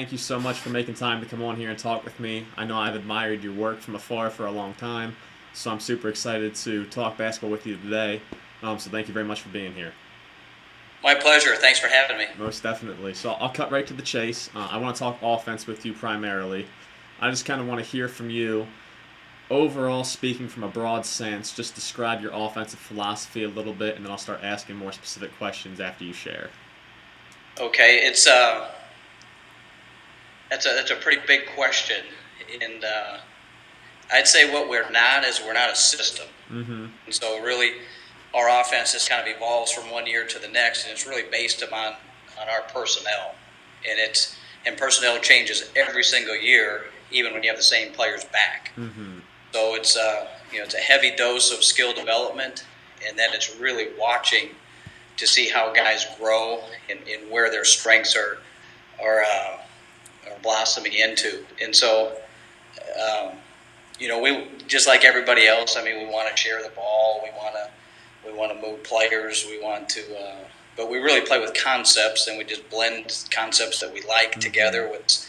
thank you so much for making time to come on here and talk with me. I know I've admired your work from afar for a long time, so I'm super excited to talk basketball with you today. So thank you very much for being here. My pleasure. Thanks for having me. Most definitely. So I'll cut right to the chase. I want to talk offense with you primarily. I just kind of want to hear from you. Overall, speaking from a broad sense, just describe your offensive philosophy a little bit, and then I'll start asking more specific questions after you share. Okay, that's a pretty big question, and I'd say what we're not is we're not a system. Mm-hmm. And so really, our offense just kind of evolves from one year to the next, and it's really based upon our personnel, and personnel changes every single year, even when you have the same players back. Mm-hmm. So it's it's a heavy dose of skill development, and then it's really watching to see how guys grow and where their strengths are blossoming into. And so, we just like everybody else. I mean, we want to share the ball. We want to move players. But we really play with concepts, and we just blend concepts that we like together with.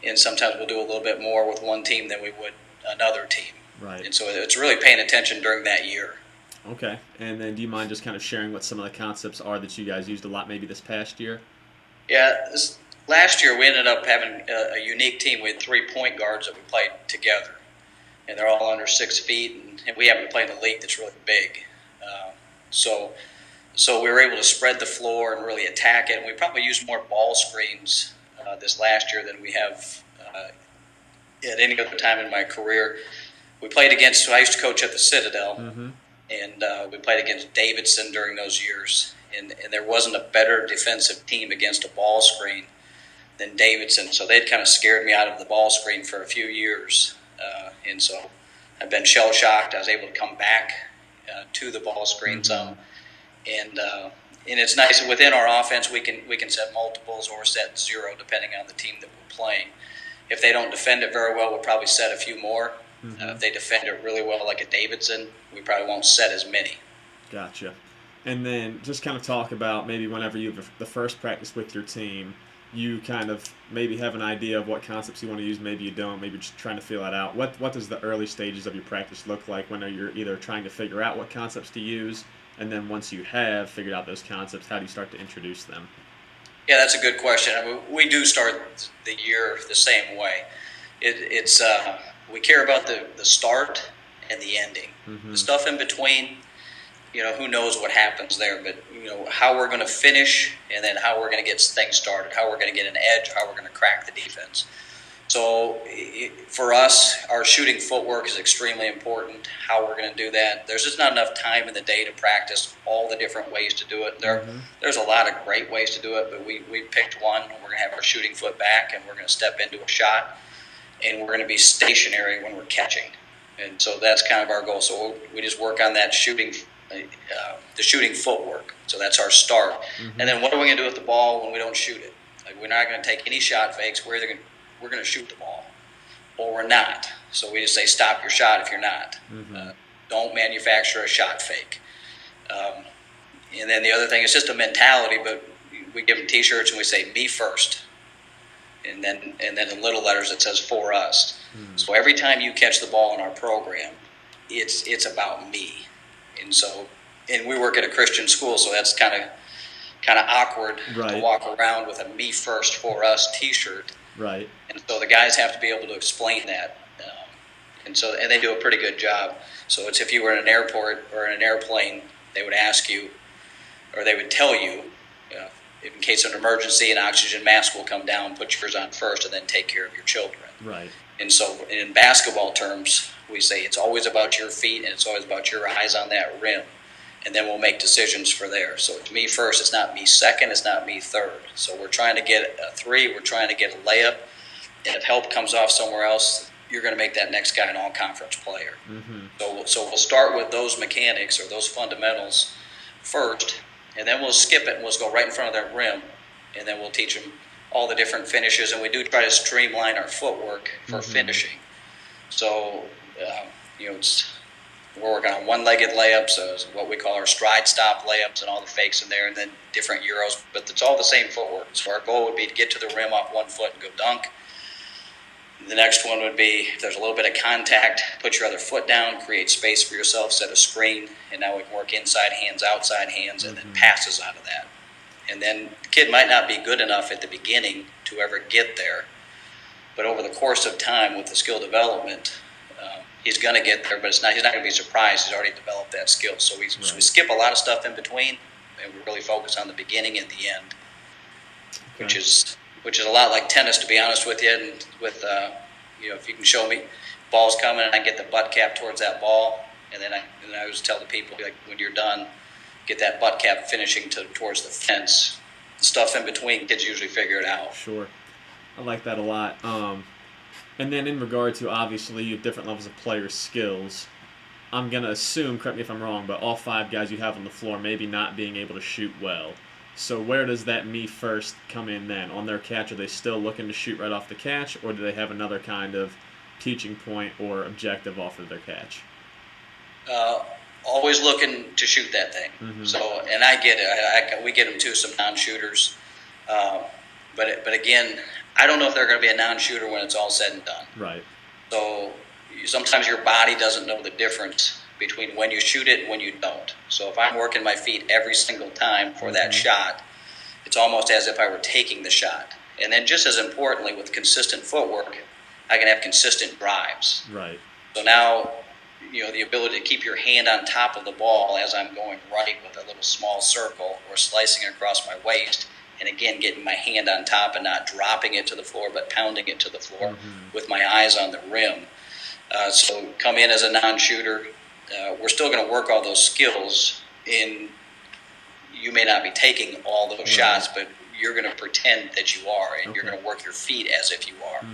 And sometimes we'll do a little bit more with one team than we would another team. Right. And so it's really paying attention during that year. Okay. And then do you mind just kind of sharing what some of the concepts are that you guys used a lot maybe this past year? Yeah, last year we ended up having a unique team. We had 3 point guards that we played together, and they're all under 6 feet, and we happen to play in a league that's really big. So we were able to spread the floor and really attack it, and we probably used more ball screens this last year than we have at any other time in my career. We played against, I used to coach at the Citadel, mm-hmm. and we played against Davidson during those years. And there wasn't a better defensive team against a ball screen than Davidson. So they'd kind of scared me out of the ball screen for a few years. And so I've been shell-shocked. I was able to come back to the ball screen some. And it's nice. Within our offense, we can set multiples or set zero depending on the team that we're playing. If they don't defend it very well, we'll probably set a few more. If they defend it really well, like a Davidson, we probably won't set as many. Gotcha. And then just kind of talk about maybe whenever you have the first practice with your team, you kind of maybe have an idea of what concepts you want to use, maybe you don't, maybe just trying to feel that out. What does the early stages of your practice look like when you're either trying to figure out what concepts to use, and then once you have figured out those concepts, how do you start to introduce them? Yeah, that's a good question. I mean, we do start the year the same way. We care about the start and the ending. Mm-hmm. The stuff in between, who knows what happens there, but how we're going to finish, and then how we're going to get things started, how we're going to get an edge, how we're going to crack the defense. So for us, our shooting footwork is extremely important, how we're going to do that. There's just not enough time in the day to practice all the different ways to do it. There's a lot of great ways to do it, but we picked one. We're going to have our shooting foot back, and we're going to step into a shot, and we're going to be stationary when we're catching. And so that's kind of our goal. So we just work on that shooting, the shooting footwork. So that's our start. Mm-hmm. And then what are we going to do with the ball when we don't shoot it? Like, we're not going to take any shot fakes. We're going to shoot the ball, or we're not. So we just say, stop your shot if you're not. Mm-hmm. Don't manufacture a shot fake. And then the other thing is just a mentality, but we give them T-shirts and we say, me first. And then in little letters it says, for us. Mm-hmm. So every time you catch the ball in our program, it's about me. And we work at a Christian school, so that's kind of awkward to walk around with a me first, for us T-shirt. Right. And so the guys have to be able to explain that. And they do a pretty good job. So it's, if you were in an airport or in an airplane, they would ask you, or they would tell you, in case of an emergency, an oxygen mask will come down, put yours on first, and then take care of your children. Right. And so in basketball terms, we say it's always about your feet and it's always about your eyes on that rim. And then we'll make decisions for there. So it's me first, it's not me second, it's not me third. So we're trying to get a three, we're trying to get a layup. And if help comes off somewhere else, you're going to make that next guy an all-conference player. Mm-hmm. So we'll start with those mechanics or those fundamentals first, and then we'll skip it and we'll just go right in front of that rim, and then we'll teach them all the different finishes, and we do try to streamline our footwork for finishing. So, We're working on one-legged layups, so what we call our stride stop layups, and all the fakes in there, and then different Euros. But it's all the same footwork. So our goal would be to get to the rim off one foot and go dunk. The next one would be, if there's a little bit of contact, put your other foot down, create space for yourself, set a screen, and now we can work inside hands, outside hands, and then passes out of that. And then the kid might not be good enough at the beginning to ever get there, but over the course of time with the skill development, he's going to get there, but he's not going to be surprised. He's already developed that skill. So we skip a lot of stuff in between, and we really focus on the beginning and the end, which is a lot like tennis, to be honest with you. And with if you can show me ball's coming and I get the butt cap towards that ball, and then I always tell the people, like, when you're done, get that butt cap finishing towards the fence. The stuff in between, kids usually figure it out. Sure. I like that a lot. And then in regard to, obviously, you have different levels of player skills. I'm going to assume, correct me if I'm wrong, but all 5 guys you have on the floor maybe not being able to shoot well. So where does that me first come in then? On their catch, are they still looking to shoot right off the catch, or do they have another kind of teaching point or objective off of their catch? Always looking to shoot that thing. Mm-hmm. So, and I get it. We get them too, some non-shooters. But again, I don't know if they're going to be a non-shooter when it's all said and done. Right. So sometimes your body doesn't know the difference between when you shoot it and when you don't. So if I'm working my feet every single time for that shot, it's almost as if I were taking the shot. And then just as importantly, with consistent footwork, I can have consistent drives. Right. So now, the ability to keep your hand on top of the ball as I'm going right with a little small circle or slicing across my waist, and again, getting my hand on top and not dropping it to the floor, but pounding it to the floor with my eyes on the rim. So come in as a non-shooter. We're still going to work all those skills in. You may not be taking all those shots, but you're going to pretend that you are, and you're going to work your feet as if you are.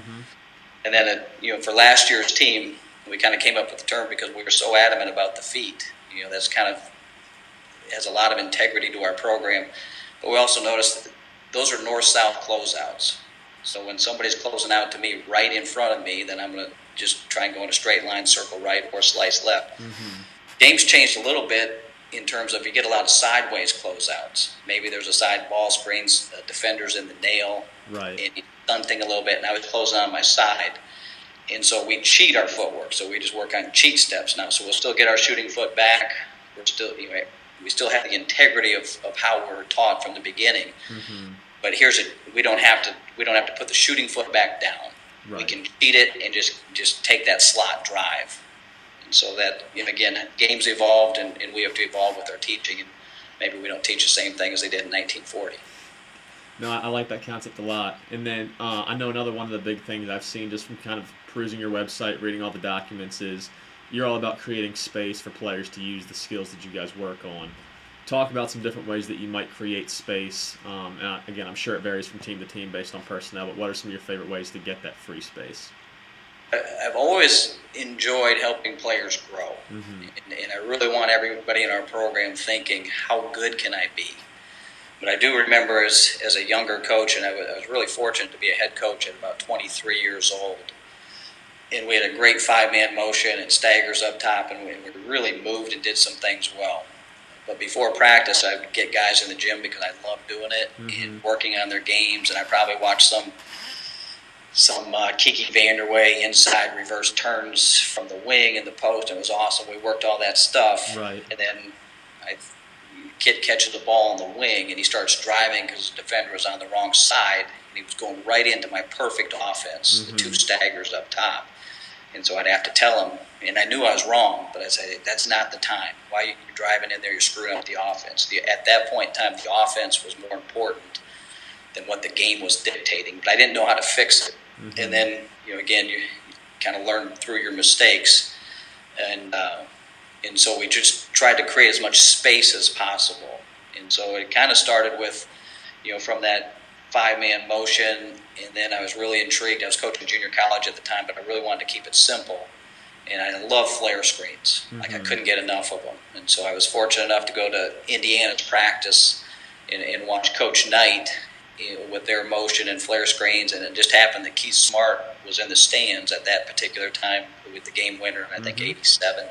And then, for last year's team, we kind of came up with the term because we were so adamant about the feet. That's kind of has a lot of integrity to our program. But we also noticed that those are north-south closeouts. So when somebody's closing out to me right in front of me, then I'm going to just try and go in a straight line, circle right, or slice left. Game's changed a little bit in terms of you get a lot of sideways closeouts. Maybe there's a side ball screens, defenders in the nail, right, and stunting a little bit, and I was closing on my side. And so we cheat our footwork. So we just work on cheat steps now. So we'll still get our shooting foot back. We're still, we still have the integrity of how we're taught from the beginning. But we don't have to put the shooting foot back down. Right. We can cheat it and just take that slot drive. And so that, again, games evolved, and we have to evolve with our teaching. And maybe we don't teach the same thing as they did in 1940. No, I like that concept a lot. And then I know another one of the big things I've seen just from kind of perusing your website, reading all the documents, is you're all about creating space for players to use the skills that you guys work on. Talk about some different ways that you might create space. And again, I'm sure it varies from team to team based on personnel, but what are some of your favorite ways to get that free space? I've always enjoyed helping players grow. And I really want everybody in our program thinking, how good can I be? But I do remember as a younger coach, and I was really fortunate to be a head coach at about 23 years old. And we had a great 5-man motion and staggers up top, and we really moved and did some things well. But before practice, I would get guys in the gym because I loved doing it and working on their games. And I probably watched some Kiki Vanderway inside reverse turns from the wing and the post. It was awesome. We worked all that stuff. Right. And then kid catches the ball on the wing, and he starts driving because the defender was on the wrong side. And he was going right into my perfect offense, the 2 staggers up top. And so I'd have to tell him, and I knew I was wrong, but I'd say, that's not the time. Why are you driving in there? You're screwing up the offense. At that point in time, the offense was more important than what the game was dictating. But I didn't know how to fix it. And then, again, you kind of learn through your mistakes. And so we just tried to create as much space as possible. And so it kind of started with, from that 5-man motion, and then I was really intrigued. I was coaching junior college at the time, but I really wanted to keep it simple. And I love flare screens. Like, I couldn't get enough of them. And so I was fortunate enough to go to Indiana's practice and watch Coach Knight with their motion and flare screens. And it just happened that Keith Smart was in the stands at that particular time with the game winner, I think 87.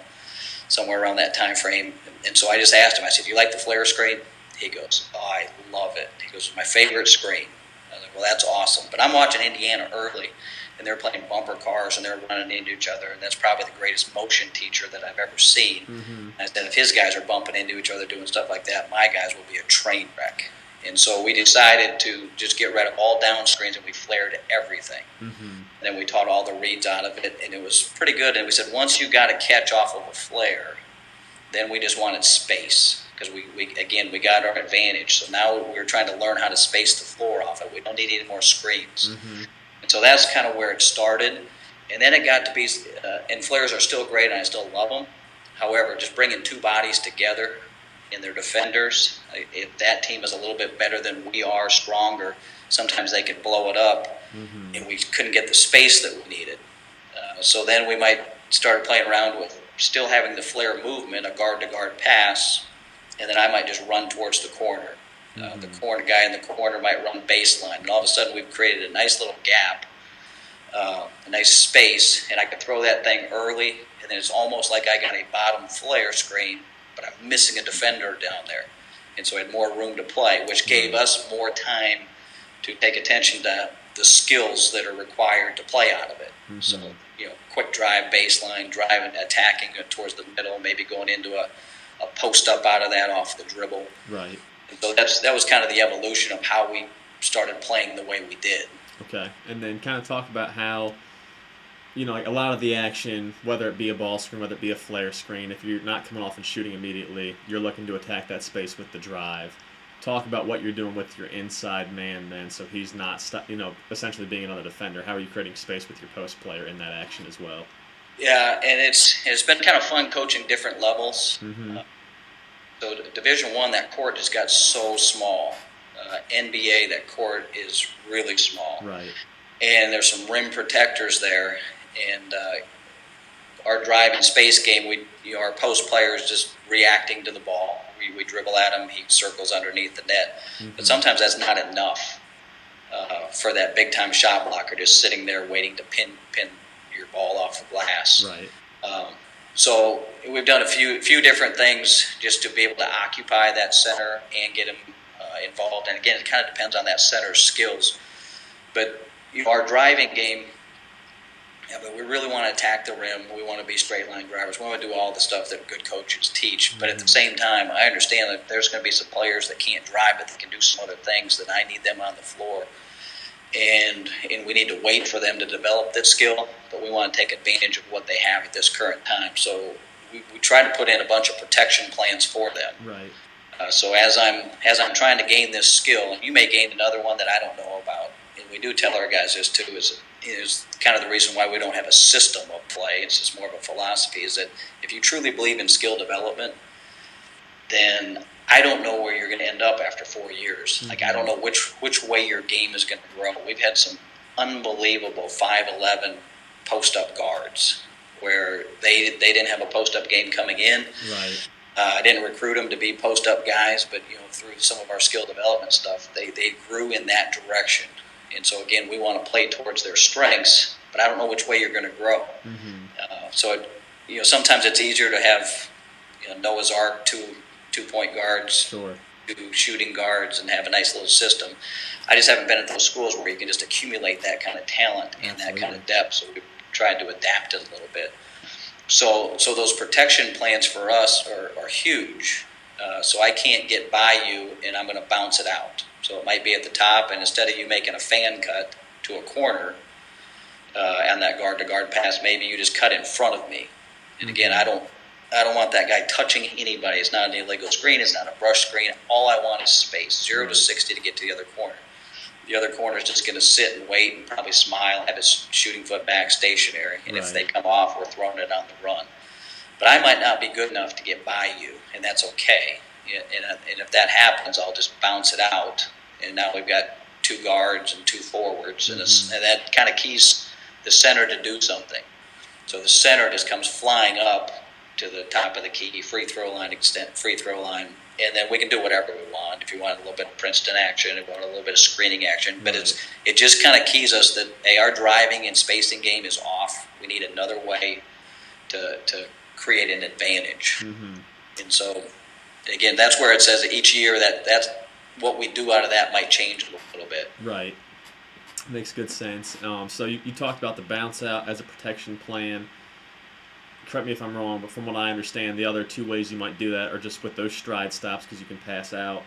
somewhere around that time frame. And so I just asked him, I said, "Do you like the flare screen?" He goes, "Oh, I love it." He goes, "It's my favorite screen." I was like, "Well, that's awesome." But I'm watching Indiana early, and they're playing bumper cars, and they're running into each other, and that's probably the greatest motion teacher that I've ever seen. And I said, if his guys are bumping into each other doing stuff like that, my guys will be a train wreck. And so we decided to just get rid of all down screens, and we flared everything. And then we taught all the reads out of it, and it was pretty good. And we said, once you got a catch off of a flare, then we just wanted space, because we got our advantage. So now we're trying to learn how to space the floor off it. We don't need any more screens. And so that's kind of where it started. And then it got to be, and flares are still great, and I still love them. However, just bringing two bodies together and their defenders, if that team is a little bit better than we are, stronger, sometimes they could blow it up, and we couldn't get the space that we needed. So then we might start playing around with still having the flare movement, a guard-to-guard pass, and then I might just run towards the corner. The corner guy in the corner might run baseline, and all of a sudden we've created a nice little gap, a nice space, and I could throw that thing early, and then it's almost like I got a bottom flare screen, but I'm missing a defender down there. And so I had more room to play, which gave us more time to take attention to the skills that are required to play out of it. So, quick drive, baseline, driving, attacking it towards the middle, maybe going into a post up out of that off the dribble. Right. And so that was kind of the evolution of how we started playing the way we did. Okay. And then kind of talk about how, like a lot of the action, whether it be a ball screen, whether it be a flare screen, if you're not coming off and shooting immediately, you're looking to attack that space with the drive. Talk about what you're doing with your inside man then, so he's not, essentially being another defender. How are you creating space with your post player in that action as well? Yeah, and it's been kind of fun coaching different levels. So Division I, that court just got so small. NBA, that court is really small. Right. And there's some rim protectors there, and our drive and space game, our post player is just reacting to the ball. We dribble at him, he circles underneath the net. But sometimes that's not enough for that big time shot blocker just sitting there waiting to pin your ball off the glass. Right. So we've done a few different things just to be able to occupy that center and get him involved. And again, it kind of depends on that center's skills. But our driving game, but we really want to attack the rim. We want to be straight line drivers. We want to do all the stuff that good coaches teach. But at the same time, I understand that there's going to be some players that can't drive, but they can do some other things that I need them on the floor. And we need to wait for them to develop that skill, but we want to take advantage of what they have at this current time. So we try to put in a bunch of protection plans for them. Right. So as I'm trying to gain this skill, and you may gain another one that I don't know about, and we do tell our guys this too, is kind of the reason why we don't have a system of play. It's just more of a philosophy, is that if you truly believe in skill development, then I don't know where you're going to end up after 4 years. Like, I don't know which way your game is going to grow. We've had some unbelievable 5'11" post-up guards where they didn't have a post-up game coming in. Right. I didn't recruit them to be post-up guys, but through some of our skill development stuff, they grew in that direction. And so again, we want to play towards their strengths, but I don't know which way you're going to grow. So sometimes it's easier to have Noah's Ark, two point guards, two shooting guards, and have a nice little system. I just haven't been at those schools where you can just accumulate that kind of talent and that kind of depth. So we've tried to adapt it a little bit. So those protection plans for us are huge. So I can't get by you and I'm going to bounce it out. So it might be at the top, and instead of you making a fan cut to a corner on that guard-to-guard pass, maybe you just cut in front of me. And again, I don't want that guy touching anybody. It's not an illegal screen. It's not a brush screen. All I want is space, 0 to 60 to get to the other corner. The other corner is just going to sit and wait and probably smile, have his shooting foot back stationary. And if they come off, we're throwing it on the run. But I might not be good enough to get by you, and that's okay. And if that happens, I'll just bounce it out. And now we've got 2 guards and 2 forwards. And that kind of keys the center to do something. So the center just comes flying up to the top of the key, free throw line, and then we can do whatever we want. If you want a little bit of Princeton action, if you want a little bit of screening action, but it just kind of keys us that our driving and spacing game is off. We need another way to create an advantage. Mm-hmm. And so, again, that's where it says that each year that's what we do out of that might change a little bit. Right. Makes good sense. So you talked about the bounce out as a protection plan. Correct me if I'm wrong, but from what I understand, the other two ways you might do that are just with those stride stops because you can pass out,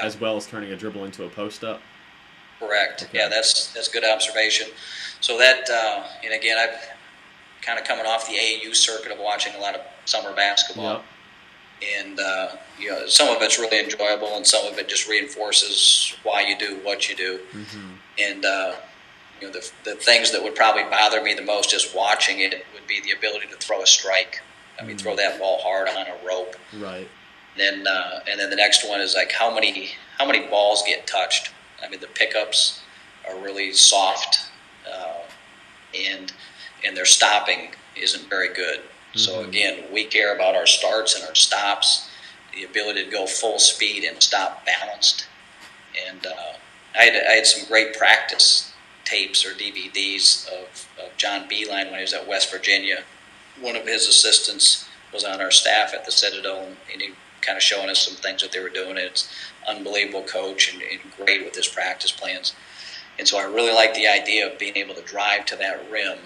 as well as turning a dribble into a post up. Correct. Okay. Yeah, that's good observation. So that, and again, I've kind of coming off the AAU circuit of watching a lot of summer basketball. Yep. And some of it's really enjoyable, and some of it just reinforces why you do what you do. Mm-hmm. And the things that would probably bother me the most just watching it would be the ability to throw a strike. I mean, throw that ball hard on a rope. Right. And then the next one is like how many balls get touched. I mean, the pickups are really soft, and their stopping isn't very good. So again, we care about our starts and our stops, the ability to go full speed and stop balanced. And I had some great practice tapes or DVDs of John Beeline when he was at West Virginia. One of his assistants was on our staff at the Citadel, and he kind of showing us some things that they were doing. It's unbelievable coach and great with his practice plans. And so I really like the idea of being able to drive to that rim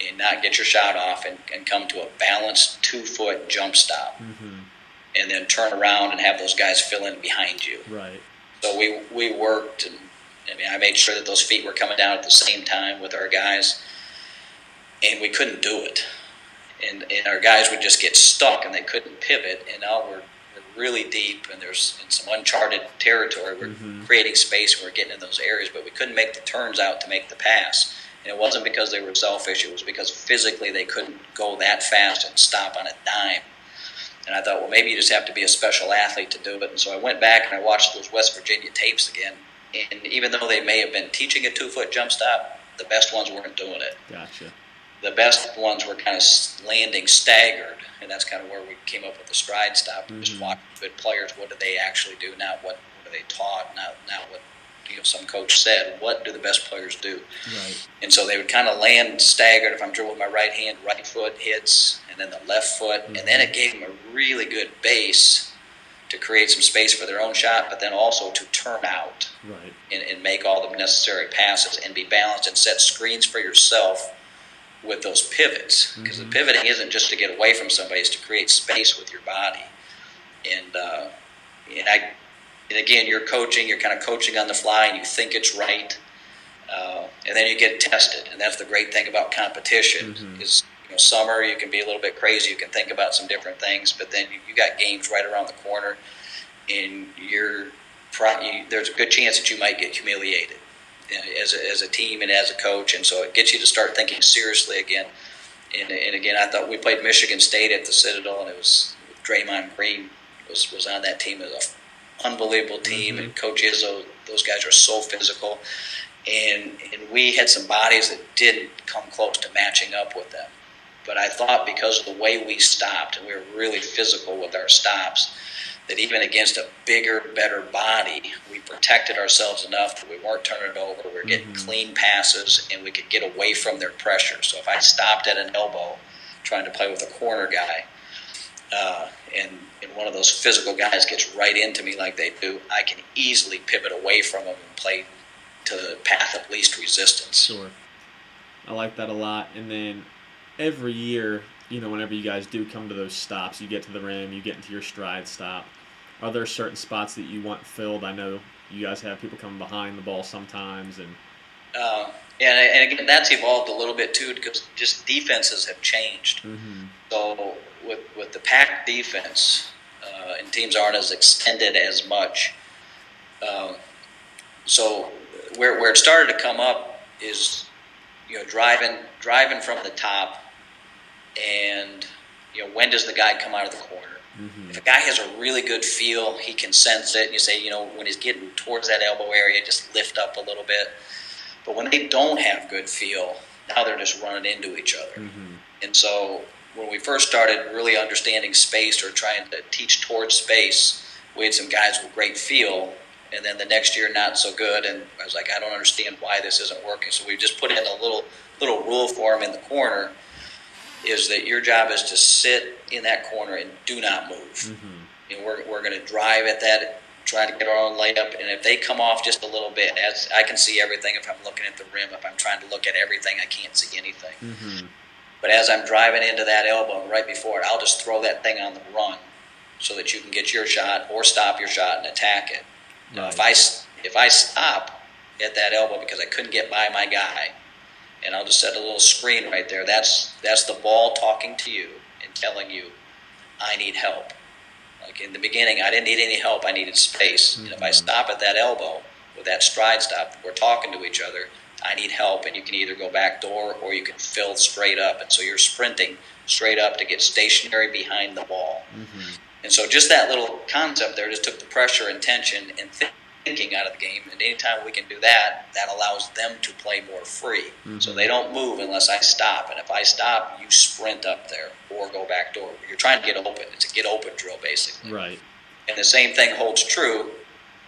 and not get your shot off and come to a balanced 2-foot jump stop, and then turn around and have those guys fill in behind you. Right. So we worked, and I made sure that those feet were coming down at the same time with our guys, and we couldn't do it. And our guys would just get stuck and they couldn't pivot, and now we're really deep and there's in some uncharted territory. We're creating space and we're getting in those areas, but we couldn't make the turns out to make the pass. And it wasn't because they were selfish, it was because physically they couldn't go that fast and stop on a dime. And I thought, well, maybe you just have to be a special athlete to do it. And so I went back and I watched those West Virginia tapes again. And even though they may have been teaching a 2-foot jump stop, the best ones weren't doing it. Gotcha. The best ones were kind of landing staggered, and that's kind of where we came up with the stride stop. Just watching good players, what do they actually do, not what are they taught, not what some coach said. What do the best players do? Right. And so they would kind of land staggered. If I'm dribbling with my right hand, right foot hits, and then the left foot, and then it gave them a really good base to create some space for their own shot, but then also to turn out and make all the necessary passes and be balanced and set screens for yourself with those pivots, because the pivoting isn't just to get away from somebody, it's to create space with your body. And again, you're coaching, you're kind of coaching on the fly, and you think it's right, and then you get tested. And that's the great thing about competition is, summer you can be a little bit crazy, you can think about some different things, but then you got games right around the corner, and there's a good chance that you might get humiliated as a team and as a coach, and so it gets you to start thinking seriously again. And again, I thought we played Michigan State at the Citadel, and it was Draymond Green was on that team. It was an unbelievable team, and Coach Izzo, those guys are so physical, and we had some bodies that didn't come close to matching up with them. But I thought because of the way we stopped, and we were really physical with our stops, that even against a bigger, better body, we protected ourselves enough that we weren't turning it over. We were getting clean passes, and we could get away from their pressure. So if I stopped at an elbow trying to play with a corner guy, and one of those physical guys gets right into me like they do, I can easily pivot away from them and play to the path of least resistance. Sure. I like that a lot. And then every year, whenever you guys do come to those stops, you get to the rim, you get into your stride stop. Are there certain spots that you want filled? I know you guys have people coming behind the ball sometimes, and and again, that's evolved a little bit too, because just defenses have changed. So with the packed defense, and teams aren't as extended as much. So where it started to come up is driving from the top, and when does the guy come out of the corner? If a guy has a really good feel, he can sense it. And you say, when he's getting towards that elbow area, just lift up a little bit. But when they don't have good feel, now they're just running into each other. And so when we first started really understanding space or trying to teach towards space, we had some guys with great feel, and then the next year not so good. And I was like, I don't understand why this isn't working. So we just put in a little rule for them in the corner is that your job is to sit in that corner and do not move. Mm-hmm. And we're going to drive at that, try to get our own layup, and if they come off just a little bit, as I can see everything, if I'm looking at the rim, if I'm trying to look at everything, I can't see anything. Mm-hmm. But as I'm driving into that elbow, right before it, I'll just throw that thing on the run so that you can get your shot or stop your shot and attack it. Now, Right. if I stop at that elbow because I couldn't get by my guy, and I'll just set a little screen right there, that's the ball talking to you and telling you, I need help. Like in the beginning, I didn't need any help, I needed space. Mm-hmm. And if I stop at that elbow with that stride stop, we're talking to each other, I need help, and you can either go back door or you can fill straight up. And so you're sprinting straight up to get stationary behind the ball. Mm-hmm. And so just that little concept there just took the pressure and tension and thinking out of the game. And anytime we can do that, that allows them to play more free. Mm-hmm. So they don't move unless I stop. And if I stop, you sprint up there or go back door. You're trying to get open. It's a get open drill, basically. Right. And the same thing holds true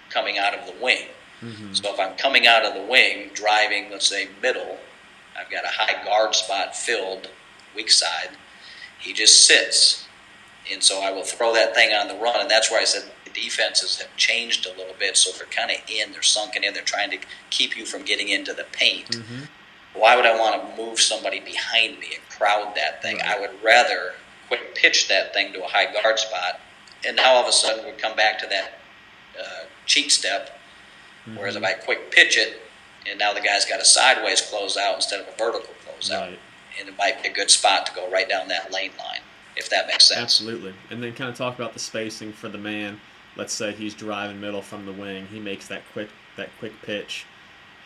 coming out of the wing. Mm-hmm. So if I'm coming out of the wing, driving, let's say middle, I've got a high guard spot filled, weak side, he just sits. And so I will throw that thing on the run, and that's where I said the defenses have changed a little bit, so they're kind of they're sunken in, they're trying to keep you from getting into the paint. Mm-hmm. Why would I want to move somebody behind me and crowd that thing? Right. I would rather quick pitch that thing to a high guard spot, and now all of a sudden we come back to that cheat step. Mm-hmm. Whereas if I quick pitch it, and now the guy's got a sideways closeout instead of a vertical closeout, Right. and it might be a good spot to go right down that lane line, if that makes sense. Absolutely. And then kind of talk about the spacing for the man. Let's say he's driving middle from the wing. He makes that quick pitch.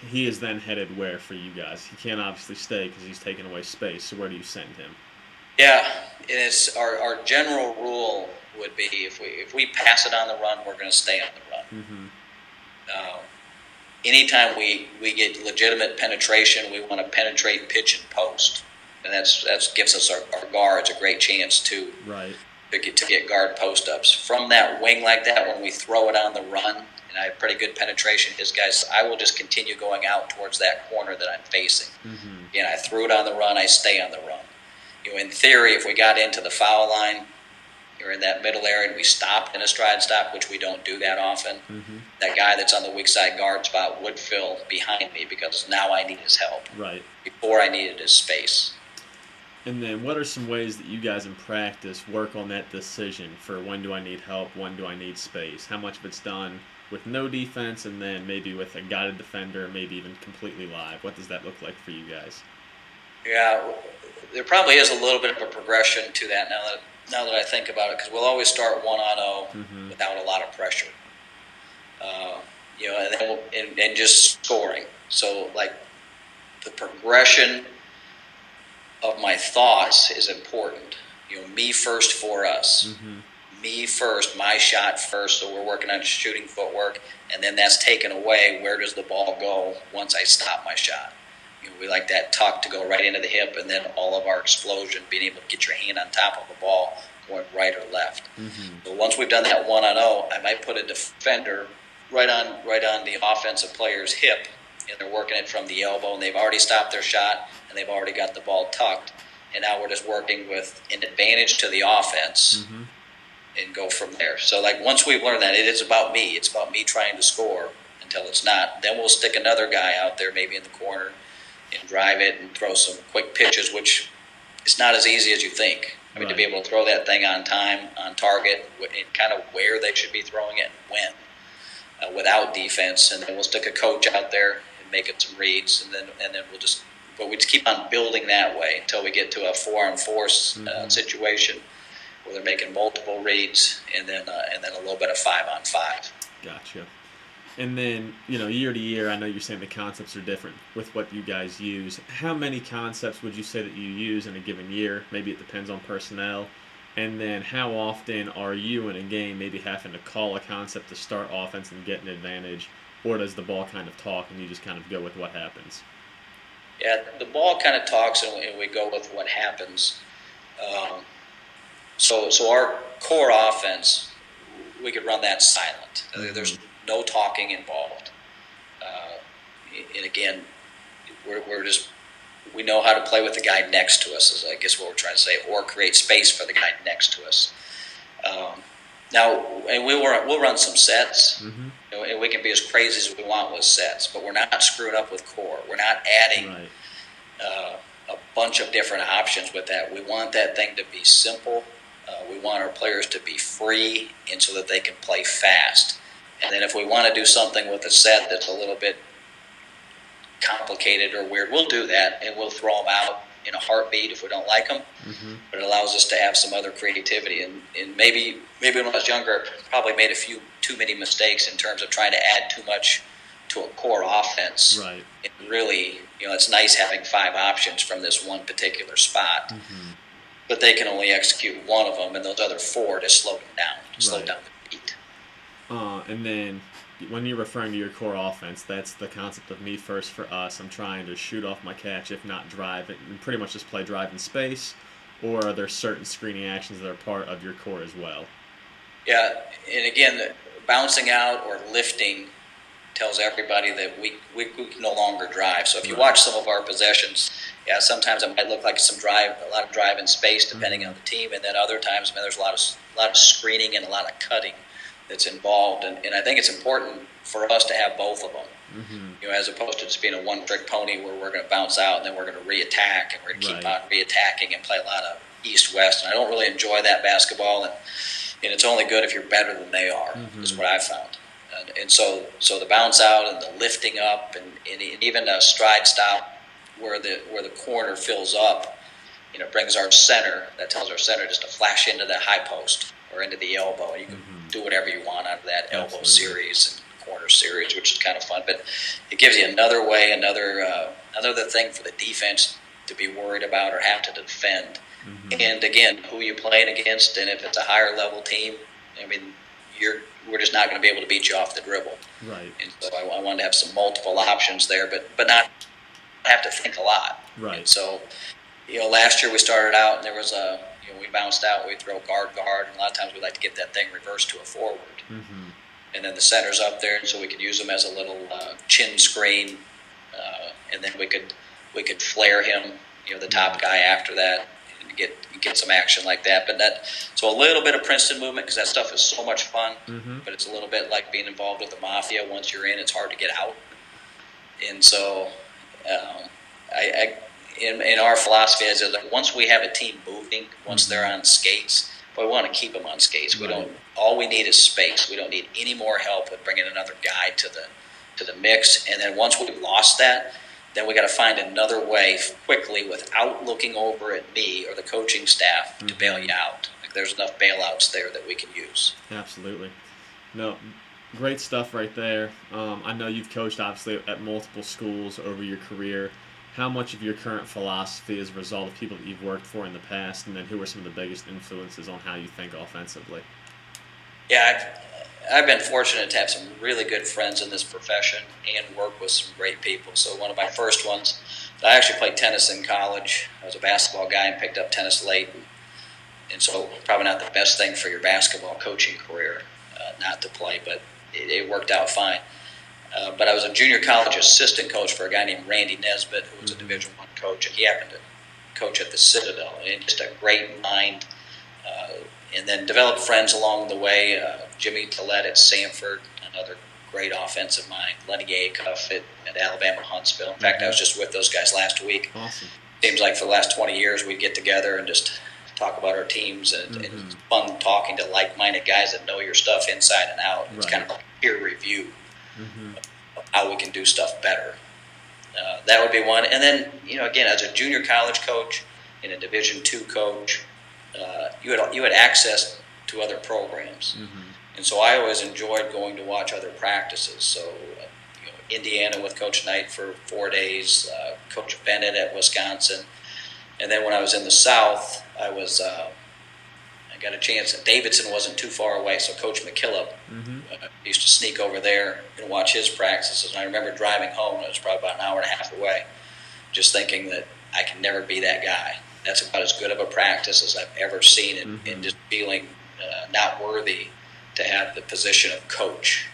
He is then headed where for you guys? He can't obviously stay because he's taking away space. So where do you send him? Yeah, and it's our general rule would be if we pass it on the run, we're going to stay on the run. Mm-hmm. Anytime we get legitimate penetration, we want to penetrate pitch and post, and that gives us our guards a great chance to Right. to get guard post ups from that wing like that. When we throw it on the run, and I have pretty good penetration, his guys, I will just continue going out towards that corner that I'm facing. Mm-hmm. Again, I threw it on the run, I stay on the run. In theory, if we got into the foul line, you're in that middle area and we stopped in a stride stop, which we don't do that often, Mm-hmm. that guy that's on the weak side guard spot would fill behind me because now I need his help. Right. Before I needed his space. And then what are some ways that you guys in practice work on that decision for when do I need help, when do I need space? How much of it's done with no defense and then maybe with a guided defender, maybe even completely live? What does that look like for you guys? Yeah, there probably is a little bit of a progression to that now that I think about it, because we'll always start 1-on-0 Mm-hmm. without a lot of pressure. And then and just scoring. So like the progression of my thoughts is important. Me first for us. Mm-hmm. Me first, my shot first. So we're working on shooting footwork, and then that's taken away. Where does the ball go once I stop my shot? We like that tuck to go right into the hip, and then all of our explosion, being able to get your hand on top of the ball, going right or left. Mm-hmm. So once we've done that 1-on-0, I might put a defender right on the offensive player's hip, and they're working it from the elbow, and they've already stopped their shot, and they've already got the ball tucked, and now we're just working with an advantage to the offense. Mm-hmm. And go from there. So like once we've learned that it is about me, it's about me trying to score until it's not, then we'll stick another guy out there maybe in the corner and drive it and throw some quick pitches, which is not as easy as you think. I mean, Right. to be able to throw that thing on time, on target, and kind of where they should be throwing it and when, without defense. And then we'll stick a coach out there and make it some reads, and then we just keep on building that way until we get to a 4-on-4 situation where they're making multiple reads, and then a little bit of 5-on-5. Gotcha. And then, year to year, I know you're saying the concepts are different with what you guys use. How many concepts would you say that you use in a given year? Maybe it depends on personnel. And then how often are you in a game maybe having to call a concept to start offense and get an advantage? Or does the ball kind of talk and you just kind of go with what happens? Yeah, the ball kind of talks and we go with what happens. So our core offense, we could run that silent. Mm-hmm. There's no talking involved. And again, we're just we know how to play with the guy next to us, is I guess what we're trying to say, or create space for the guy next to us. Now, and we'll run some sets, Mm-hmm. and we can be as crazy as we want with sets, but we're not screwing up with core. We're not adding Right. A bunch of different options with that. We want that thing to be simple. We want our players to be free, and so that they can play fast. And then if we want to do something with a set that's a little bit complicated or weird, we'll do that, and we'll throw them out in a heartbeat if we don't like them. Mm-hmm. But it allows us to have some other creativity. And maybe when I was younger, I probably made a few too many mistakes in terms of trying to add too much to a core offense. Right. And really, it's nice having 5 options from this one particular spot. Mm-hmm. But they can only execute one of them, and those other 4 just slow them down, slow Right. down the beat. And then when you're referring to your core offense, that's the concept of me first for us. I'm trying to shoot off my catch, if not drive it, and pretty much just play drive in space. Or are there certain screening actions that are part of your core as well? Yeah, and again, bouncing out or lifting tells everybody that we can no longer drive. So if you watch some of our possessions, sometimes it might look like a lot of drive in space, depending Mm-hmm. on the team, and then other times, there's a lot of screening and a lot of cutting that's involved. And I think it's important for us to have both of them. Mm-hmm. As opposed to just being a one-trick pony where we're going to bounce out and then we're going to re-attack, and we're going to keep on re-attacking and play a lot of east-west. And I don't really enjoy that basketball, and it's only good if you're better than they are, is what I've found. And so the bounce out and the lifting up, and even a stride stop where the corner fills up, brings our center. That tells our center just to flash into the high post or into the elbow. You can do whatever you want out of that elbow series and corner series, which is kind of fun. But it gives you another way, another thing for the defense to be worried about or have to defend. Mm-hmm. And again, who you playing against, and if it's a higher level team, we're just not going to be able to beat you off the dribble. Right. And so I wanted to have some multiple options there, but not have to think a lot. Right. And so, last year we started out and there was we bounced out, we throw guard, and a lot of times we like to get that thing reversed to a forward. Mm-hmm. And then the center's up there, and so we could use them as a little chin screen, and then we could flare him, the top guy after that, and get some action like that. But so a little bit of Princeton movement, because that stuff is so much fun. Mm-hmm. But it's a little bit like being involved with the mafia. Once you're in, it's hard to get out. And so, in our philosophy is that once we have a team moving, once they're on skates, we want to keep them on skates. We don't. All we need is space. We don't need any more help with bringing another guy to the mix. And then once we've lost that, then we got to find another way quickly without looking over at me or the coaching staff to bail you out. Like, there's enough bailouts there that we can use. Absolutely. No, great stuff right there. I know you've coached obviously at multiple schools over your career. How much of your current philosophy is a result of people that you've worked for in the past, and then who are some of the biggest influences on how you think offensively? Yeah, I've been fortunate to have some really good friends in this profession and work with some great people. So one of my first ones, I actually played tennis in college. I was a basketball guy and picked up tennis late. And so probably not the best thing for your basketball coaching career not to play, but it worked out fine. But I was a junior college assistant coach for a guy named Randy Nesbitt, who was a Division I coach, and he happened to coach at the Citadel. And just a great mind. And then developed friends along the way. Jimmy Tillett at Sanford, another great offensive mind. Lenny Acuff at Alabama Huntsville. In fact, I was just with those guys last week. Awesome. Seems like for the last 20 years we'd get together and just talk about our teams. And it's fun talking to like-minded guys that know your stuff inside and out. It's kind of like a peer review of how we can do stuff better. That would be one. And then, again, as a junior college coach and a Division II coach, you had access to other programs. And so I always enjoyed going to watch other practices. So, Indiana with Coach Knight for 4 days, Coach Bennett at Wisconsin. And then when I was in the South, I got a chance. Davidson wasn't too far away, so Coach McKillop used to sneak over there and watch his practices. And I remember driving home, it was probably about an hour and a half away, just thinking that I can never be that guy. That's about as good of a practice as I've ever seen, and just feeling not worthy to have the position of coach.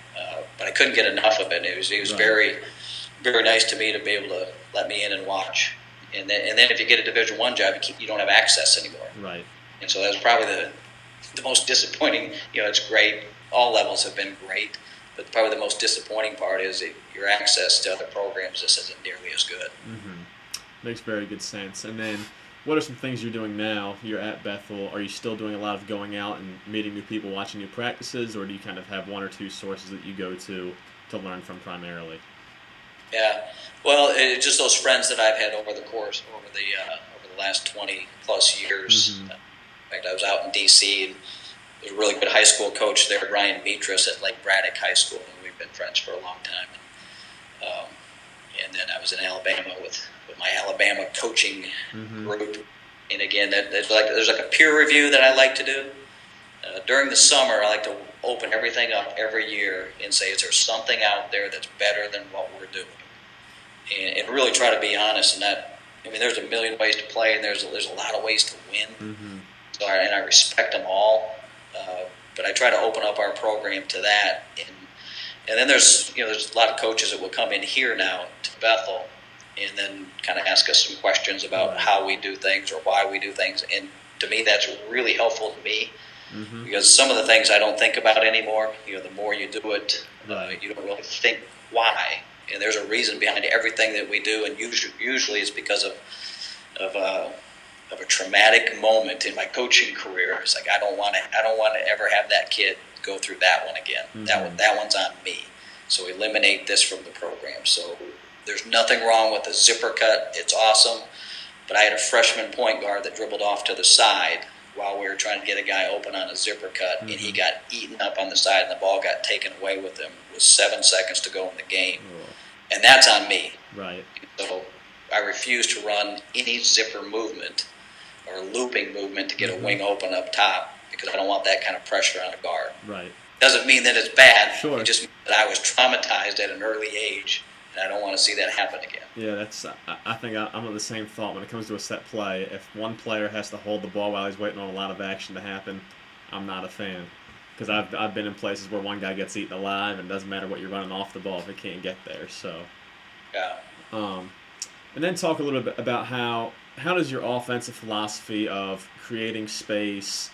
But I couldn't get enough of it. It was very, very nice to me to be able to let me in and watch And then if you get a Division I job, you don't have access anymore. Right. And so that's probably the most disappointing. It's great. All levels have been great, but probably the most disappointing part is that your access to other programs just isn't nearly as good. Mm-hmm. Makes very good sense. And then, what are some things you're doing now? You're at Bethel. Are you still doing a lot of going out and meeting new people, watching new practices, or do you kind of have one or two sources that you go to learn from primarily? Yeah, well, it's just those friends that I've had over the last 20 plus years. Mm-hmm. In fact, I was out in D.C. and there's a really good high school coach there, Brian Metris at Lake Braddock High School, and we've been friends for a long time. And then I was in Alabama with my Alabama coaching mm-hmm. group. And again, there's like a peer review that I like to do. During the summer, I like to open everything up every year and say, is there something out there that's better than what we're doing? And really try to be honest in that. I mean, there's a million ways to play, and there's a lot of ways to win. Mm-hmm. So I respect them all, but I try to open up our program to that. And then there's a lot of coaches that will come in here now to Bethel, and then kind of ask us some questions about how we do things or why we do things. And to me, that's really helpful to me. Mm-hmm. Because some of the things I don't think about anymore. The more you do it, you don't really think why. And there's a reason behind everything that we do, and usually it's because of a traumatic moment in my coaching career. It's like I don't want to ever have that kid go through that one again. Mm-hmm. That one's on me. So eliminate this from the program. So there's nothing wrong with a zipper cut. It's awesome. But I had a freshman point guard that dribbled off to the side while we were trying to get a guy open on a zipper cut, and he got eaten up on the side, and the ball got taken away with him with 7 seconds to go in the game. And that's on me. Right. So I refuse to run any zipper movement or looping movement to get a wing open up top because I don't want that kind of pressure on a guard. Right. Doesn't mean that it's bad. Sure. It just means that I was traumatized at an early age, and I don't want to see that happen again. Yeah, I think I'm of the same thought when it comes to a set play. If one player has to hold the ball while he's waiting on a lot of action to happen, I'm not a fan. Because I've been in places where one guy gets eaten alive, and it doesn't matter what you're running off the ball if it can't get there. So, yeah. And then talk a little bit about how does your offensive philosophy of creating space,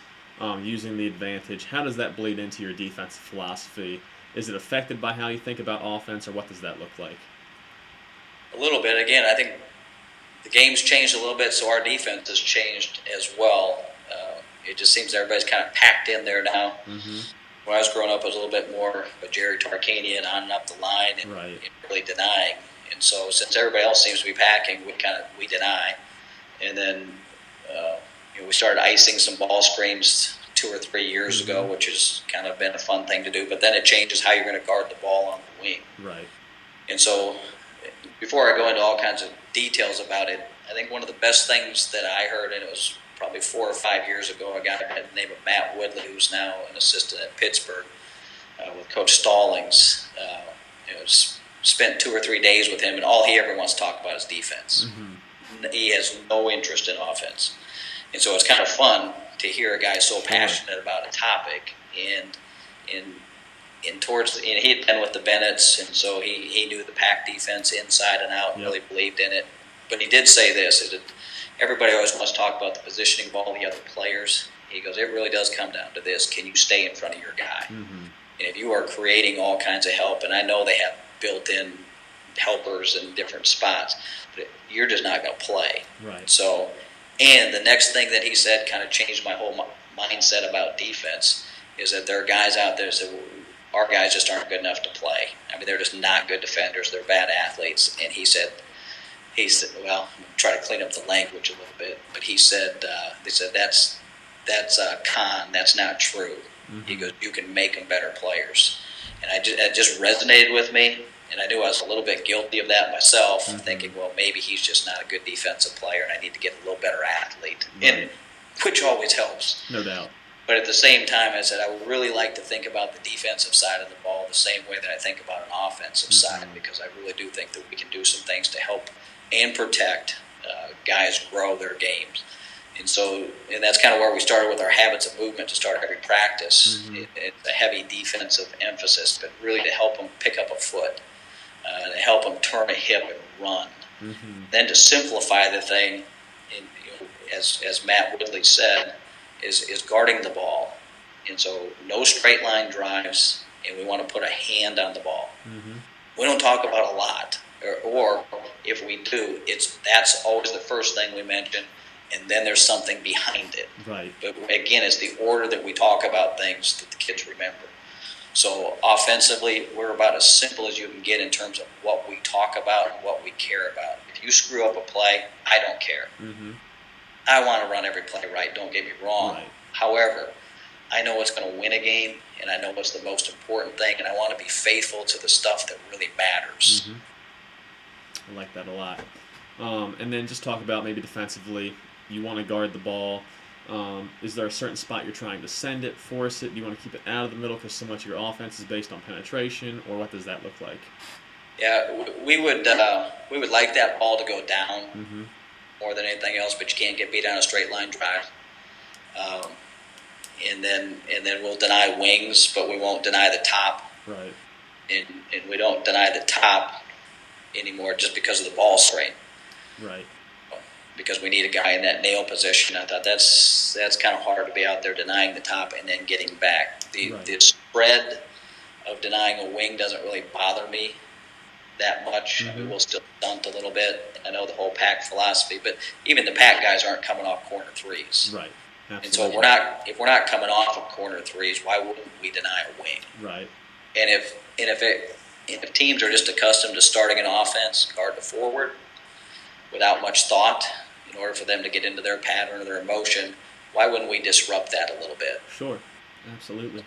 using the advantage, how does that bleed into your defensive philosophy? Is it affected by how you think about offense, or what does that look like? A little bit. Again, I think the game's changed a little bit, so our defense has changed as well. It just seems everybody's kind of packed in there now. Mm-hmm. When I was growing up, it was a little bit more of Jerry Tarkanian on and up the line and really denying. And so since everybody else seems to be packing, we deny. And then we started icing some ball screens 2 or 3 years ago, which has kind of been a fun thing to do. But then it changes how you're going to guard the ball on the wing. Right. And so before I go into all kinds of details about it, I think one of the best things that I heard, and it was probably 4 or 5 years ago, a guy by the name of Matt Woodley, who's now an assistant at Pittsburgh with Coach Stallings. Spent 2 or 3 days with him, and all he ever wants to talk about is defense. Mm-hmm. He has no interest in offense. And so it's kind of fun to hear a guy so passionate about a topic. And he had been with the Bennetts, and so he knew the pack defense inside and out and really believed in it. But he did say this, is that everybody always wants to talk about the positioning of all the other players. He goes, it really does come down to this. Can you stay in front of your guy? Mm-hmm. And if you are creating all kinds of help, and I know they have built-in helpers in different spots, but you're just not going to play. Right. So, and the next thing that he said kind of changed my whole mindset about defense is that there are guys out there that say, our guys just aren't good enough to play. I mean, they're just not good defenders. They're bad athletes. And he said, well, I'm going to try to clean up the language a little bit, but he said, they said, that's a con. That's not true. Mm-hmm. He goes, you can make them better players. And it just resonated with me, and I knew I was a little bit guilty of that myself, thinking, well, maybe he's just not a good defensive player, and I need to get a little better athlete, and which always helps. No doubt. But at the same time, I said I would really like to think about the defensive side of the ball the same way that I think about an offensive side, because I really do think that we can do some things to help and protect guys grow their games. And that's kind of where we started with our habits of movement to start every practice. Mm-hmm. It's a heavy defensive emphasis, but really to help them pick up a foot, to help them turn a hip and run. Mm-hmm. Then to simplify the thing, as Matt Woodley said, is guarding the ball. And so no straight line drives, and we want to put a hand on the ball. Mm-hmm. We don't talk about a lot, or if we do, that's always the first thing we mention, and then there's something behind it. Right. But again, it's the order that we talk about things that the kids remember. So offensively, we're about as simple as you can get in terms of what we talk about and what we care about. If you screw up a play, I don't care. Mm-hmm. I want to run every play right, don't get me wrong. Right. However, I know what's going to win a game, and I know what's the most important thing, and I want to be faithful to the stuff that really matters. Mm-hmm. I like that a lot. And then just talk about maybe defensively. You want to guard the ball. Is there a certain spot you're trying to send it, force it? Do you want to keep it out of the middle because so much of your offense is based on penetration, or what does that look like? Yeah, we would like that ball to go down Mm-hmm. more than anything else, but you can't get beat on a straight line drive. And then we'll deny wings, but we won't deny the top. Right. And we don't deny the top anymore just because of the ball strength. Right. Because we need a guy in that nail position. I thought that's kind of hard to be out there denying the top and then getting back. The spread of denying a wing doesn't really bother me that much. Mm-hmm. I mean, we'll still stunt a little bit. I know the whole pack philosophy, but even the pack guys aren't coming off corner threes. Right. Absolutely. And so if we're not coming off of corner threes, why wouldn't we deny a wing? Right. And if teams are just accustomed to starting an offense guard to forward without much thought, in order for them to get into their pattern or their emotion, why wouldn't we disrupt that a little bit? Sure. Absolutely.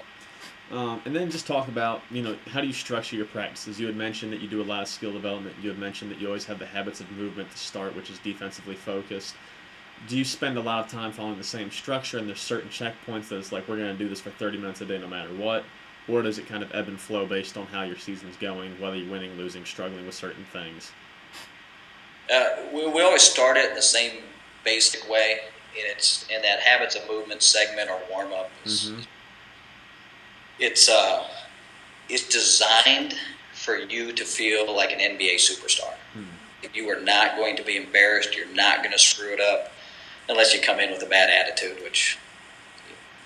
And then just talk about, how do you structure your practices? You had mentioned that you do a lot of skill development. You had mentioned that you always have the habits of movement to start, which is defensively focused. Do you spend a lot of time following the same structure, and there's certain checkpoints that it's like, we're going to do this for 30 minutes a day no matter what? Or does it kind of ebb and flow based on how your season's going, whether you're winning, losing, struggling with certain things? We always start it in the same basic way, and that habits of movement segment or warm up is it's designed for you to feel like an NBA superstar. You are not going to be embarrassed. You're not going to screw it up unless you come in with a bad attitude, which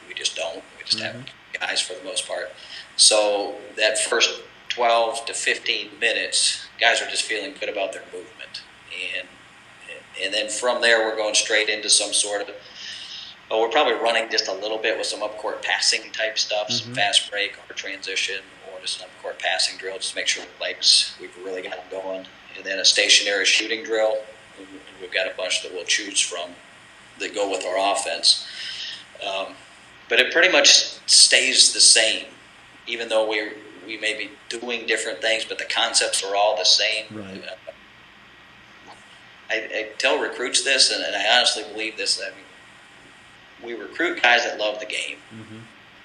we just don't. We just have guys for the most part. So that first 12 to 15 minutes, guys are just feeling good about their movement. And then from there, we're going straight into some sort of, we're probably running just a little bit with some up-court passing type stuff, some fast break or transition, or just an up-court passing drill, just to make sure the legs, we've really got them going. And then a stationary shooting drill. We've got a bunch that we'll choose from that go with our offense. But it pretty much stays the same, even though we may be doing different things, but the concepts are all the same. Right. I tell recruits this, and I honestly believe this. I mean, we recruit guys that love the game.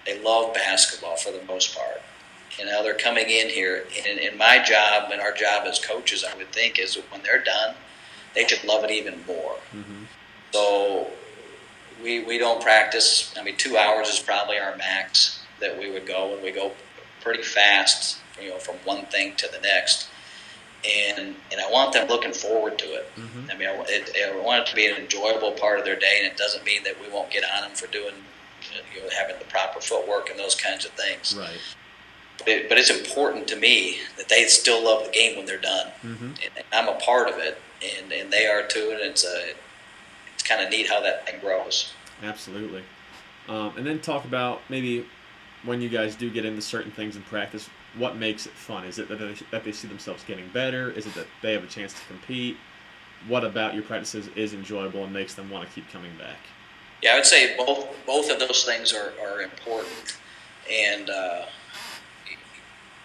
They love basketball for the most part. And now they're coming in here, and my job and our job as coaches, I would think, is when they're done, they should love it even more. So we don't practice. I mean, 2 hours is probably our max that we would go, and we go pretty fast, from one thing to the next. And I want them looking forward to it. I mean, I want it to be an enjoyable part of their day, and it doesn't mean that we won't get on them for doing, having the proper footwork and those kinds of things. Right. But it's important to me that they still love the game when they're done, and I'm a part of it, and they are too. And it's kind of neat how that thing grows. Absolutely. And then talk about maybe when you guys do get into certain things in practice, what makes it fun? Is it that they see themselves getting better? Is it that they have a chance to compete? What about your practices is enjoyable and makes them want to keep coming back? Yeah, I would say both of those things are important, and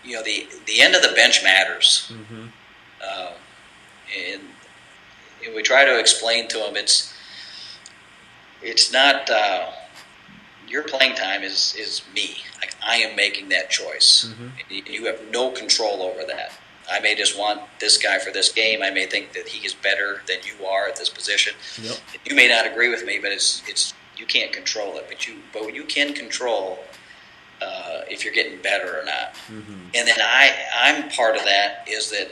the end of the bench matters. And we try to explain to them it's not your playing time is me. Like, I am making that choice. You have no control over that. I may just want this guy for this game. I may think that he is better than you are at this position. You may not agree with me, but it's you can't control it. But you can control if you're getting better or not. Mm-hmm. And then I'm part of that is that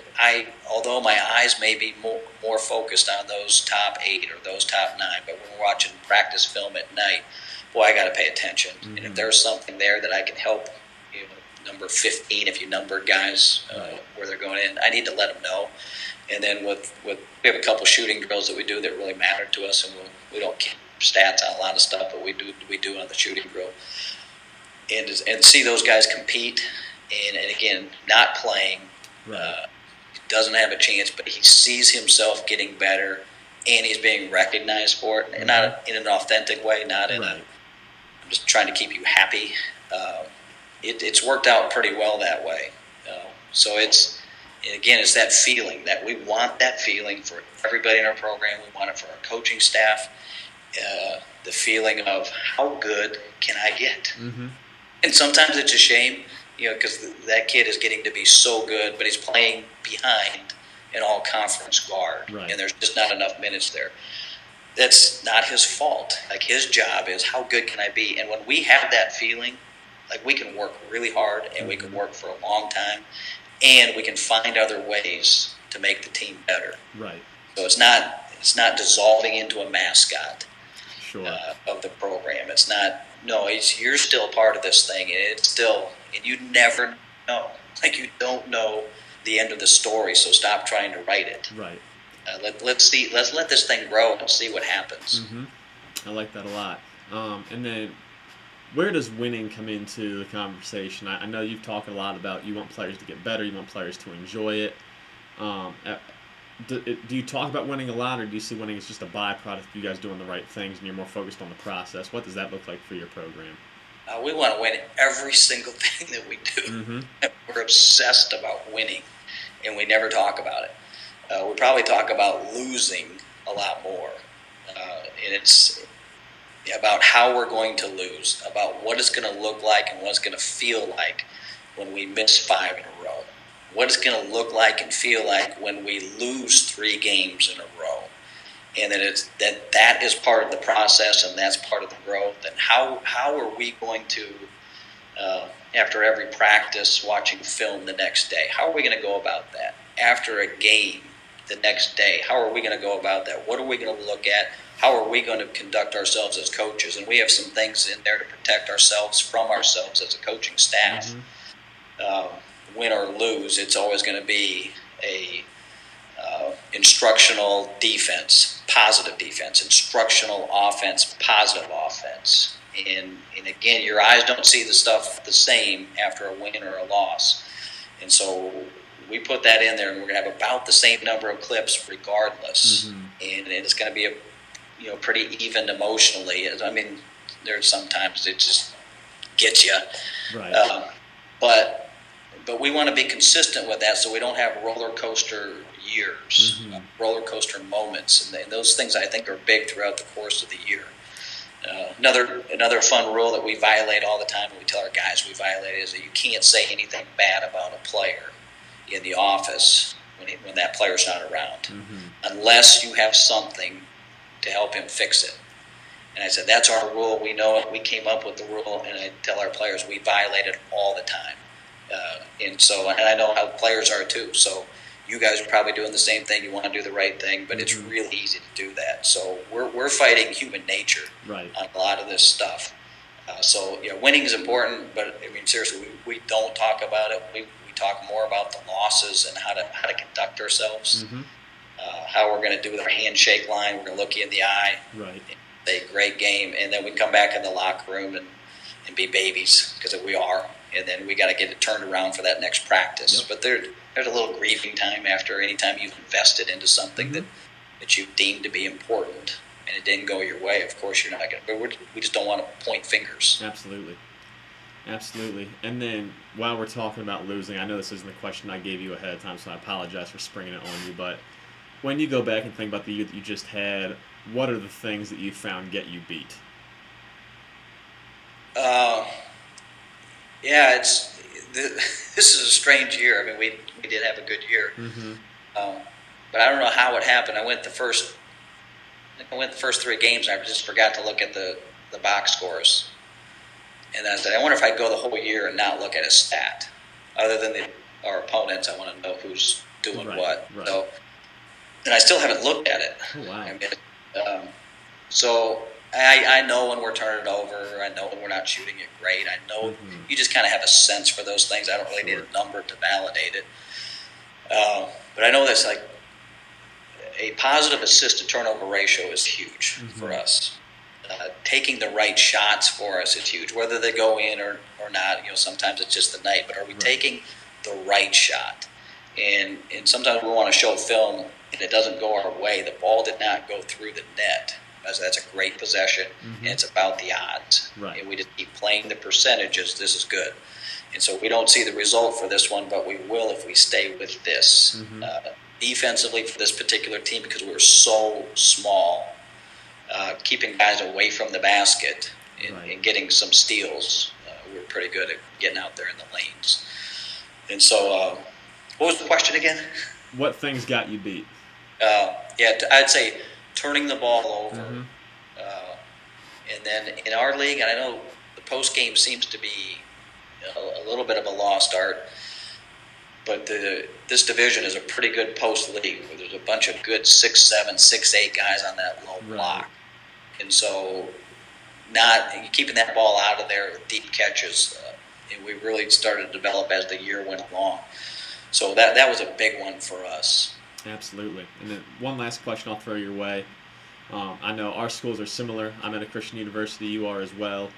although my eyes may be more focused on those top 8 or those top 9, but when we're watching practice film at night, boy, I got to pay attention. Mm-hmm. And if there's something there that I can help, number 15, if you number guys where they're going in, I need to let them know. And then we have a couple shooting drills that we do that really matter to us, and we don't keep stats on a lot of stuff, but we do on the shooting drill. And see those guys compete, and again, not playing, doesn't have a chance, but he sees himself getting better, and he's being recognized for it, and not in an authentic way, not in I'm just trying to keep you happy. It's worked out pretty well that way. So it's that feeling that we want that feeling for everybody in our program. We want it for our coaching staff. The feeling of how good can I get? Mm-hmm. And sometimes it's a shame, because that kid is getting to be so good, but he's playing behind an all-conference guard, and there's just not enough minutes there. That's not his fault. Like, his job is how good can I be? And when we have that feeling, like, we can work really hard, and we can work for a long time, and we can find other ways to make the team better. Right. So it's not dissolving into a mascot. Sure. Of the program. It's not. No, you're still part of this thing, and it's still. And you never know. Like, you don't know the end of the story. So stop trying to write it. Right. Let's see. Let's let this thing grow and see what happens. Mm-hmm. I like that a lot. And then, where does winning come into the conversation? I know you've talked a lot about you want players to get better, you want players to enjoy it. Do you talk about winning a lot, or do you see winning as just a byproduct of you guys doing the right things and you're more focused on the process? What does that look like for your program? We want to win every single thing that we do. Mm-hmm. We're obsessed about winning, and we never talk about it. We probably talk about losing a lot more, and it's about how we're going to lose, about what it's going to look like and what it's going to feel like when we miss 5 in a row. What it's going to look like and feel like when we lose 3 games in a row, and that is part of the process, and that's part of the growth. And how are we going to, after every practice, watching film the next day, how are we going to go about that? After a game the next day, how are we going to go about that? What are we going to look at? How are we going to conduct ourselves as coaches? And we have some things in there to protect ourselves from ourselves as a coaching staff. Mm-hmm. Win or lose, it's always going to be a instructional defense, positive defense, instructional offense, positive offense. And again, your eyes don't see the stuff the same after a win or a loss. And so we put that in there, and we're going to have about the same number of clips regardless. Mm-hmm. And it's going to be pretty even emotionally. I mean, there's sometimes it just gets you. Right. But we want to be consistent with that, so we don't have roller coaster years, mm-hmm. Roller coaster moments, and those things I think are big throughout the course of the year. Another fun rule that we violate all the time, and we tell our guys we violate, is that you can't say anything bad about a player in the office when that player's not around, mm-hmm. unless you have something to help him fix it. And I said, that's our rule. We know it. We came up with the rule, and I tell our players we violate it all the time. And I know how players are too. So you guys are probably doing the same thing. You want to do the right thing, but it's really easy to do that. So we're fighting human nature on a lot of this stuff. So winning is important, but I mean, seriously, we don't talk about it. We talk more about the losses and how to conduct ourselves. Mm-hmm. How we're going to do with our handshake line. We're going to look you in the eye. Right. And say great game, and then we come back in the locker room and be babies, because we are. And then we got to get it turned around for that next practice. Yep. But there's a little grieving time after any time you've invested into something mm-hmm. that you deemed to be important, and it didn't go your way. Of course, you're not going to. But we just don't want to point fingers. Absolutely. And then while we're talking about losing, I know this isn't the question I gave you ahead of time, so I apologize for springing it on you. But when you go back and think about the year that you just had, what are the things that you found get you beat? Yeah, this is a strange year. I mean, we did have a good year, mm-hmm. But I don't know how it happened. I went the first 3 games, and I just forgot to look at the box scores. And I said, I wonder if I'd go the whole year and not look at a stat. Other than our opponents, I want to know who's doing what. Right. So, and I still haven't looked at it. Oh, wow. I mean, so I know when we're turning it over. I know when we're not shooting it great. I know you just kind of have a sense for those things. I don't really need a number to validate it. But I know that's like a positive assist to turnover ratio is huge for us. Taking the right shots for us is huge, whether they go in or not. Sometimes it's just the night, but are we taking the right shot? And sometimes we want to show film and it doesn't go our way. The ball did not go through the net. That's a great possession, and it's about the odds. Right. And we just keep playing the percentages. This is good. And so we don't see the result for this one, but we will if we stay with this. Defensively for this particular team, because we're so small, keeping guys away from the basket and getting some steals, we're pretty good at getting out there in the lanes. And so, what was the question again? What things got you beat? I'd say turning the ball over. And then in our league, and I know the post game seems to be a little bit of a lost art, but this division is a pretty good post league where there's a bunch of good 6'7", 6'8" guys on that low block. And so not keeping that ball out of there with deep catches, and we really started to develop as the year went along. So that was a big one for us. Absolutely. And then one last question I'll throw your way. I know our schools are similar. I'm at a Christian university. You are as well.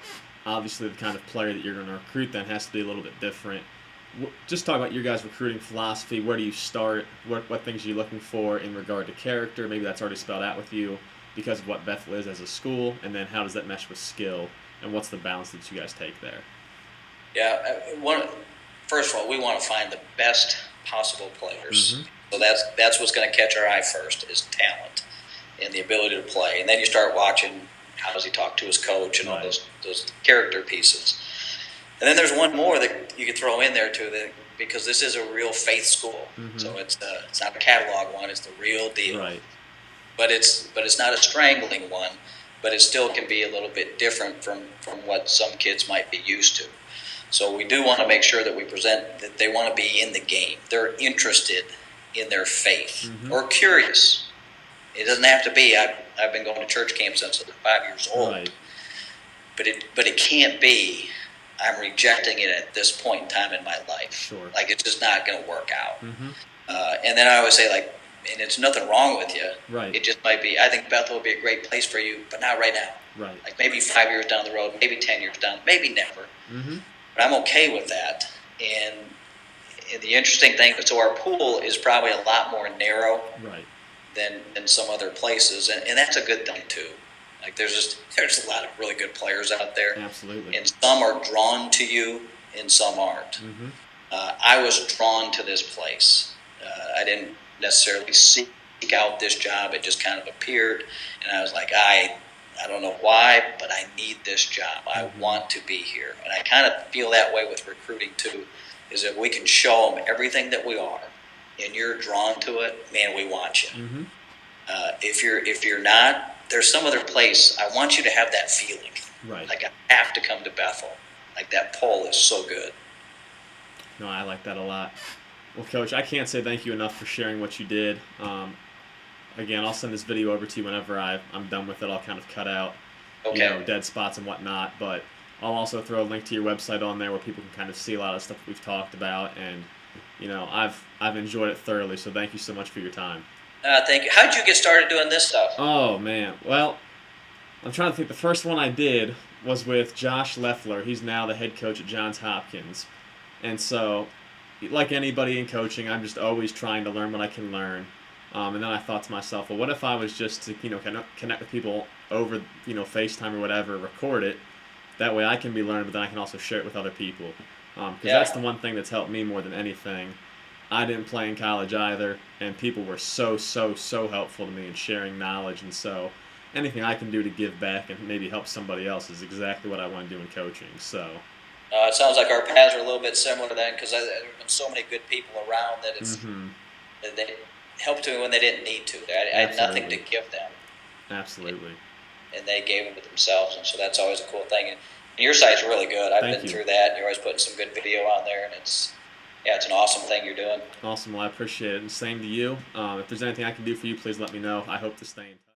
Obviously, the kind of player that you're going to recruit then has to be a little bit different. Just talk about your guys' recruiting philosophy. Where do you start? What things are you looking for in regard to character? Maybe that's already spelled out with you because of what Bethel is as a school. And then how does that mesh with skill? And what's the balance that you guys take there? Yeah, first of all, we want to find the best possible players. So that's what's going to catch our eye first is talent and the ability to play. And then you start watching how does he talk to his coach and all those character pieces. And then there's one more that you could throw in there too, because this is a real faith school. So it's not a catalog one; it's the real deal. Right. But it's not a strangling one. But it still can be a little bit different from what some kids might be used to. So we do want to make sure that we present that they want to be in the game. They're interested in their faith or curious. It doesn't have to be. I've been going to church camp since I was 5 years old. Right. But it can't be. I'm rejecting it at this point in time in my life. Sure. Like it's just not going to work out. And then I always say and it's nothing wrong with you. Right. It just might be. I think Bethel would be a great place for you, but not right now. Right. Like maybe 5 years down the road, maybe 10 years down, maybe never. But I'm okay with that. And the interesting thing, so our pool is probably a lot more narrow than some other places, and that's a good thing too. Like there's a lot of really good players out there. Absolutely. And some are drawn to you, and some aren't. I was drawn to this place. I didn't necessarily seek out this job; it just kind of appeared, and I was like, I don't know why, but I need this job. I want to be here. And I kind of feel that way with recruiting too, is that we can show them everything that we are, and you're drawn to it, man, we want you. If you're not, there's some other place. I want you to have that feeling. Right. Like I have to come to Bethel. Like that pull is so good. No, I like that a lot. Well, Coach, I can't say thank you enough for sharing what you did. Again, I'll send this video over to you whenever I'm done with it. I'll kind of cut out, dead spots and whatnot. But I'll also throw a link to your website on there where people can kind of see a lot of stuff we've talked about. And, I've enjoyed it thoroughly. So thank you so much for your time. Thank you. How'd you get started doing this stuff? Oh, man. Well, I'm trying to think. The first one I did was with Josh Leffler. He's now the head coach at Johns Hopkins. And so, like anybody in coaching, I'm just always trying to learn what I can learn. And then I thought to myself, well, what if I was just to, connect with people over, FaceTime or whatever, record it. That way I can be learning, but then I can also share it with other people. Because that's the one thing that's helped me more than anything. I didn't play in college either, and people were so helpful to me in sharing knowledge. And so anything I can do to give back and maybe help somebody else is exactly what I want to do in coaching. So it sounds like our paths are a little bit similar then, because there have been so many good people around that it's that they helped me when they didn't need to. I had nothing to give them. Absolutely. and they gave them to themselves, and so that's always a cool thing. And your site's really good. I've been through that. You're always putting some good video on there, and it's an awesome thing you're doing. Awesome. Well, I appreciate it, and same to you. If there's anything I can do for you, please let me know. I hope to stay in touch.